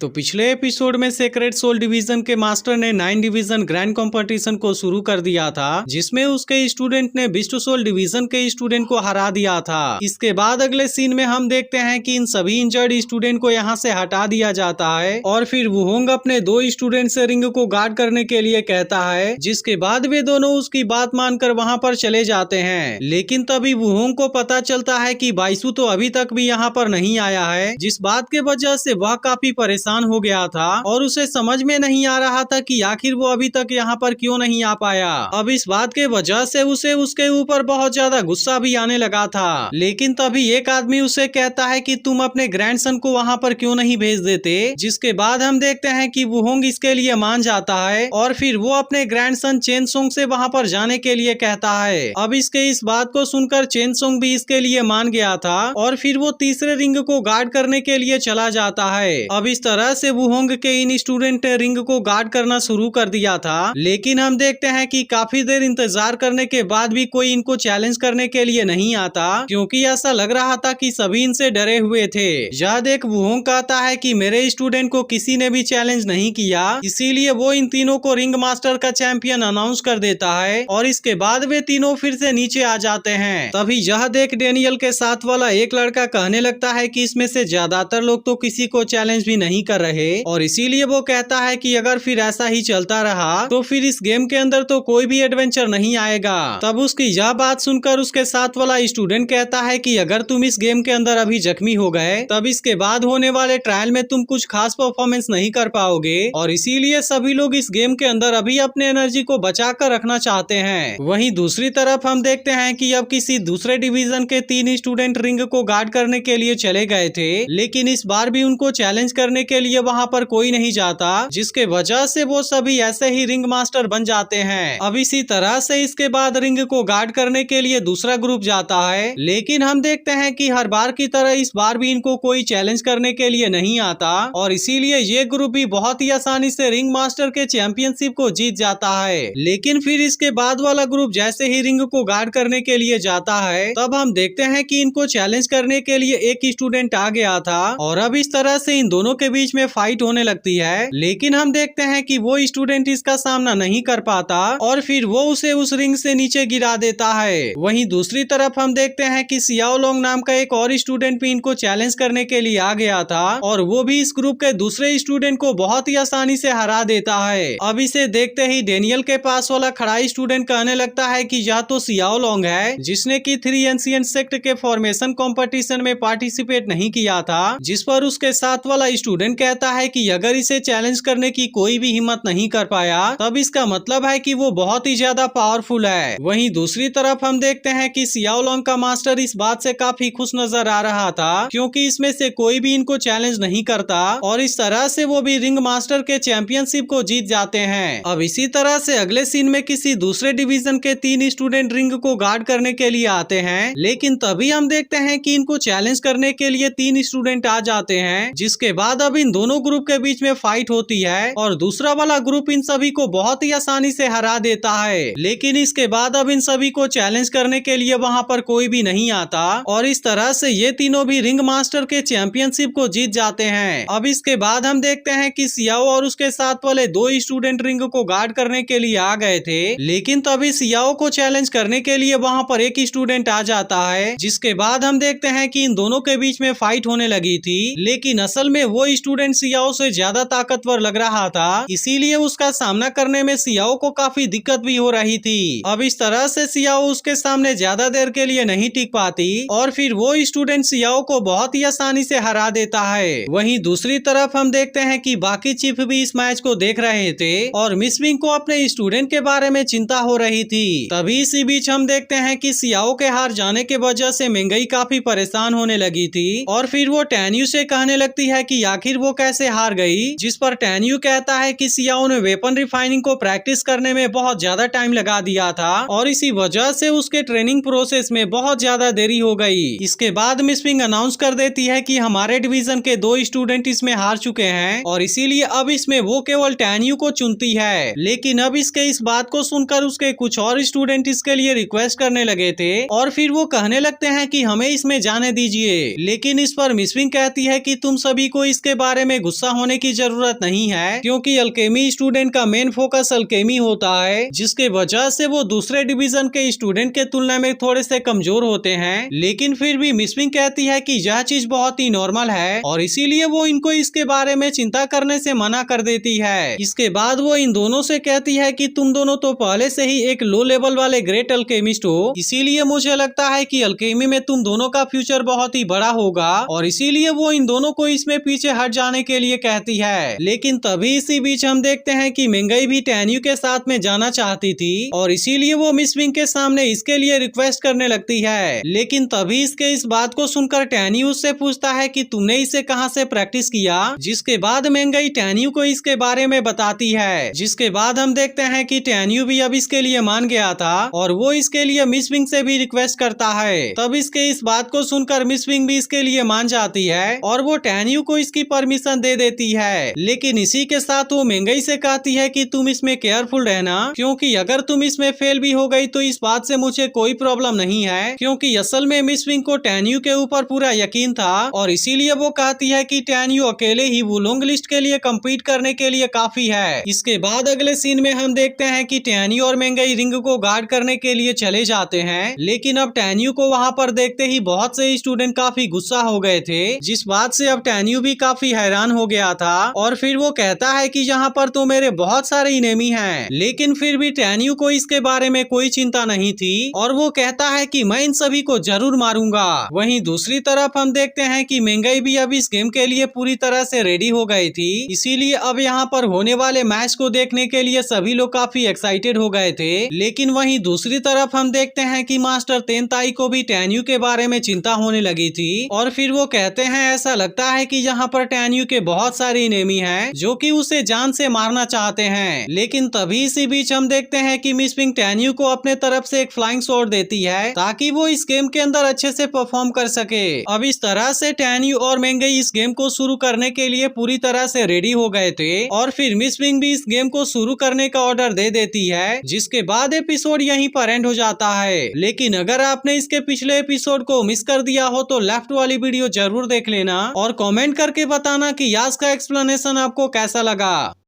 तो पिछले एपिसोड में सेक्रेट सोल डिवीजन के मास्टर ने 9 डिवीजन ग्रैंड कंपटीशन को शुरू कर दिया था, जिसमें उसके स्टूडेंट ने बिस्ट सोल डिवीजन के स्टूडेंट को हरा दिया था। इसके बाद अगले सीन में हम देखते हैं कि इन सभी इंजर्ड स्टूडेंट को यहाँ से हटा दिया जाता है और फिर वुहोंग अपने 2 स्टूडेंट से रिंग को गार्ड करने के लिए कहता है, जिसके बाद वे दोनों उसकी बात मानकर वहाँ पर चले जाते हैं। लेकिन तभी वुहोंग को पता चलता है कि बाइसू तो अभी तक भी यहाँ पर नहीं आया है, जिस बात के वजह से वह काफी परेशान हो गया था और उसे समझ में नहीं आ रहा था कि आखिर वो अभी तक यहाँ पर क्यों नहीं आ पाया। अब इस बात के वजह से उसे उसके ऊपर बहुत ज्यादा गुस्सा भी आने लगा था। लेकिन तभी एक आदमी उसे कहता है कि तुम अपने ग्रैंडसन को वहाँ पर क्यों नहीं भेज देते, जिसके बाद हम देखते हैं कि वुहोंग इसके लिए मान जाता है और फिर वो अपने ग्रैंडसन चेनसोंग से वहाँ पर जाने के लिए कहता है। अब इसके इस बात को सुनकर चेनसोंग भी इसके लिए मान गया था और फिर वो तीसरे रिंग को गार्ड करने के लिए चला जाता है। अब इस तरह से वुहोंग के इन स्टूडेंट ने रिंग को गार्ड करना शुरू कर दिया था। लेकिन हम देखते हैं कि काफी देर इंतजार करने के बाद भी कोई इनको चैलेंज करने के लिए नहीं आता, क्योंकि ऐसा लग रहा था कि सभी इनसे डरे हुए थे। यह देख वुहोंग कहता है कि मेरे स्टूडेंट को किसी ने भी चैलेंज नहीं किया, इसीलिए वो इन तीनों को रिंग मास्टर का चैंपियन अनाउंस कर देता है और इसके बाद वे तीनों फिर से नीचे आ जाते हैं। तभी यह देख डेनियल के साथ वाला एक लड़का कहने लगता है कि इसमें से ज्यादातर लोग तो किसी को चैलेंज भी नहीं कर रहे और इसीलिए वो कहता है कि अगर फिर ऐसा ही चलता रहा तो फिर इस गेम के अंदर तो कोई भी एडवेंचर नहीं आएगा। तब उसकी यह बात सुनकर उसके साथ वाला स्टूडेंट कहता है कि अगर तुम इस गेम के अंदर अभी जख्मी हो गए तब इसके बाद होने वाले ट्रायल में तुम कुछ खास परफॉर्मेंस नहीं कर पाओगे और इसीलिए सभी लोग इस गेम के अंदर अभी अपने एनर्जी को बचा कर रखना चाहते हैं। वहीं दूसरी तरफ हम देखते हैं कि अब किसी दूसरे डिवीजन के 3 स्टूडेंट रिंग को गार्ड करने के लिए चले गए थे, लेकिन इस बार भी उनको चैलेंज करने के लिए वहाँ पर कोई नहीं जाता, जिसके वजह से वो सभी ऐसे ही रिंग मास्टर बन जाते हैं। अब इसी तरह से इसके बाद रिंग को गार्ड करने के लिए दूसरा ग्रुप जाता है, लेकिन हम देखते हैं कि हर बार की तरह इस बार भी इनको कोई चैलेंज करने के लिए नहीं आता और इसीलिए ये ग्रुप भी बहुत ही आसानी से रिंग मास्टर के चैंपियनशिप को जीत जाता है। लेकिन फिर इसके बाद वाला ग्रुप जैसे ही रिंग को गार्ड करने के लिए जाता है तब हम देखते हैं कि इनको चैलेंज करने के लिए एक स्टूडेंट आ गया था और अब इस तरह से इन दोनों के बीच में फाइट होने लगती है। लेकिन हम देखते हैं कि वो स्टूडेंट इसका सामना नहीं कर पाता और फिर वो उसे उस रिंग से नीचे गिरा देता है। वहीं दूसरी तरफ हम देखते हैं कि सियाओ लोंग नाम का एक और स्टूडेंट भी इनको चैलेंज करने के लिए आ गया था और वो भी इस ग्रुप के दूसरे स्टूडेंट को बहुत ही आसानी से हरा देता है। अब इसे देखते ही डेनियल के पास वाला खड़ा स्टूडेंट कहने लगता है कि यह तो सियाओ लोंग है, जिसने की 3 एंशिएंट सेक्ट के फॉर्मेशन कंपटीशन में पार्टिसिपेट नहीं किया था, जिस पर उसके साथ वाला स्टूडेंट कहता है कि अगर इसे चैलेंज करने की कोई भी हिम्मत नहीं कर पाया तब इसका मतलब है कि वो बहुत ही ज्यादा पावरफुल है। वहीं दूसरी तरफ हम देखते हैं कि सियाओ लोंग का मास्टर इस बात से काफी खुश नजर आ रहा था, क्योंकि इसमें से कोई भी इनको चैलेंज नहीं करता और इस तरह से वो भी रिंग मास्टर के चैंपियनशिप को जीत जाते हैं। अब इसी तरह से अगले सीन में किसी दूसरे डिवीजन के 3 स्टूडेंट रिंग को गार्ड करने के लिए आते हैं, लेकिन तभी हम देखते हैं कि इनको चैलेंज करने के लिए 3 स्टूडेंट आ जाते हैं, जिसके बाद अब इन दोनों ग्रुप के बीच में फाइट होती है और दूसरा वाला ग्रुप इन सभी को बहुत ही आसानी से हरा देता है। लेकिन इसके बाद अब इन सभी को चैलेंज करने के लिए वहाँ पर कोई भी नहीं आता और इस तरह से ये तीनों भी रिंग मास्टर के चैंपियनशिप को जीत जाते हैं। अब इसके बाद हम देखते हैं कि सियाओ और उसके साथ वाले 2 स्टूडेंट रिंग को गार्ड करने के लिए आ गए थे, लेकिन तभी सियाओ को चैलेंज करने के लिए वहाँ पर एक स्टूडेंट आ जाता है, जिसके बाद हम देखते हैं कि इन दोनों के बीच में फाइट होने लगी थी। लेकिन असल में वो स्टूडेंट सियाओ से ज्यादा ताकतवर लग रहा था, इसीलिए उसका सामना करने में सियाओ को काफी दिक्कत भी हो रही थी। अब इस तरह से सियाओ उसके सामने ज्यादा देर के लिए नहीं टिक पाती और फिर वो स्टूडेंट सियाओ को बहुत ही आसानी से हरा देता है। वहीं दूसरी तरफ हम देखते हैं कि बाकी चीफ भी इस मैच को देख रहे थे और मिस विंग को अपने स्टूडेंट के बारे में चिंता हो रही थी। तभी इसी बीच हम देखते हैं कि सियाओ के हार जाने के वजह से मेंगई काफी परेशान होने लगी थी और फिर वो टैन्यू से कहने लगती है कि आखिर वो कैसे हार गई, जिस पर टैन्यू कहता है कि सियाओ ने वेपन रिफाइनिंग को प्रैक्टिस करने में बहुत ज्यादा टाइम लगा दिया था और इसी वजह से उसके ट्रेनिंग प्रोसेस में बहुत ज्यादा देरी हो गई। इसके बाद मिस विंग अनाउंस कर देती है कि हमारे डिवीजन के 2 स्टूडेंट इसमें हार चुके हैं और इसीलिए अब इसमें वो केवल टैन्यू को चुनती है। लेकिन अब इसके इस बात को सुनकर उसके कुछ और स्टूडेंट इसके लिए रिक्वेस्ट करने लगे थे और फिर वो कहने लगते हैं कि हमें इसमें जाने दीजिए। लेकिन इस पर मिस विंग कहती है कि तुम सभी को इसके बारे में गुस्सा होने की जरूरत नहीं है, क्योंकि अल्केमी स्टूडेंट का मेन फोकस अल्केमी होता है, जिसके वजह से वो दूसरे डिवीजन के स्टूडेंट के तुलना में थोड़े से कमजोर होते हैं। लेकिन फिर भी मिस विंग कहती है कि यह चीज बहुत ही नॉर्मल है और इसीलिए वो इनको इसके बारे में चिंता करने से मना कर देती है। इसके बाद वो इन दोनों से कहती है कि तुम दोनों तो पहले से ही एक लो लेवल वाले ग्रेट अल्केमिस्ट हो, इसीलिए मुझे लगता है कि अल्केमी में तुम दोनों का फ्यूचर बहुत ही बड़ा होगा, और इसीलिए वो इन दोनों को इसमें पीछे हट जाने के लिए कहती है। लेकिन तभी इसी बीच हम देखते हैं कि मेंगई भी टैन्यू के साथ में जाना चाहती थी और इसीलिए वो मिस विंग के सामने इसके लिए रिक्वेस्ट करने लगती है। लेकिन तभी इसके इस बात को सुनकर टैन्यू उससे पूछता है कि तुमने इसे कहां से प्रैक्टिस किया, जिसके बाद मेंगई टैन्यू को इसके बारे में बताती है। जिसके बाद हम देखते हैं कि टैन्यू भी अब इसके लिए मान गया था और वो इसके लिए मिस विंग से भी रिक्वेस्ट करता है। तब इसके इस बात को सुनकर मिस विंग भी इसके लिए मान जाती है और वो टैन्यू को इसकी परमिशन दे देती है। लेकिन इसी के साथ वो मेंगई से कहती है कि तुम इसमें केयरफुल रहना, क्योंकि अगर तुम इसमें फेल भी हो गई तो इस बात से मुझे कोई प्रॉब्लम नहीं है, क्योंकि असल में मिस विंग को टैन्यू के ऊपर पूरा यकीन था और इसीलिए वो कहती है कि टैन्यू अकेले ही वुलोंग लिस्ट के लिए कम्पीट करने के लिए काफी है। इसके बाद अगले सीन में हम देखते हैं कि टैन्यू और मेंगई रिंग को गार्ड करने के लिए चले जाते हैं। लेकिन अब टैन्यू को वहाँ पर देखते ही बहुत से स्टूडेंट काफी गुस्सा हो गए थे, जिस बात से अब टैन्यू भी काफी हैरान हो गया था और फिर वो कहता है कि यहाँ पर तो मेरे बहुत सारे इनेमी हैं। लेकिन फिर भी टैन्यू को इसके बारे में कोई चिंता नहीं थी और वो कहता है कि मैं इन सभी को जरूर मारूंगा। वहीं दूसरी तरफ हम देखते हैं कि मेंगई भी अब इस गेम के लिए पूरी तरह से रेडी हो गई थी, इसीलिए अब यहाँ पर होने वाले मैच को देखने के लिए सभी लोग काफी एक्साइटेड हो गए थे। लेकिन वहीं दूसरी तरफ हम देखते हैं कि मास्टर तेनताई को भी टैन्यू के बारे में चिंता होने लगी थी और फिर वो कहते हैं ऐसा लगता है कि यहाँ पर टैन्यू के बहुत सारे इनेमी हैं जो कि उसे जान से मारना चाहते हैं। लेकिन तभी इसी बीच हम देखते हैं कि मिस विंग टैन्यू को अपने तरफ से एक फ्लाइंग शॉट देती है ताकि वो इस गेम के अंदर अच्छे से परफॉर्म कर सके। अब इस तरह से टैन्यू और मेंगई इस गेम को शुरू करने के लिए पूरी तरह से रेडी हो गए थे और फिर मिस विंग भी इस गेम को शुरू करने का ऑर्डर दे देती है, जिसके बाद एपिसोड यहीं पर एंड हो जाता है। लेकिन अगर आपने इसके पिछले एपिसोड को मिस कर दिया हो तो लेफ्ट वाली वीडियो जरूर देख लेना और कमेंट करके बताना कि यास का एक्सप्लेनेशन आपको कैसा लगा।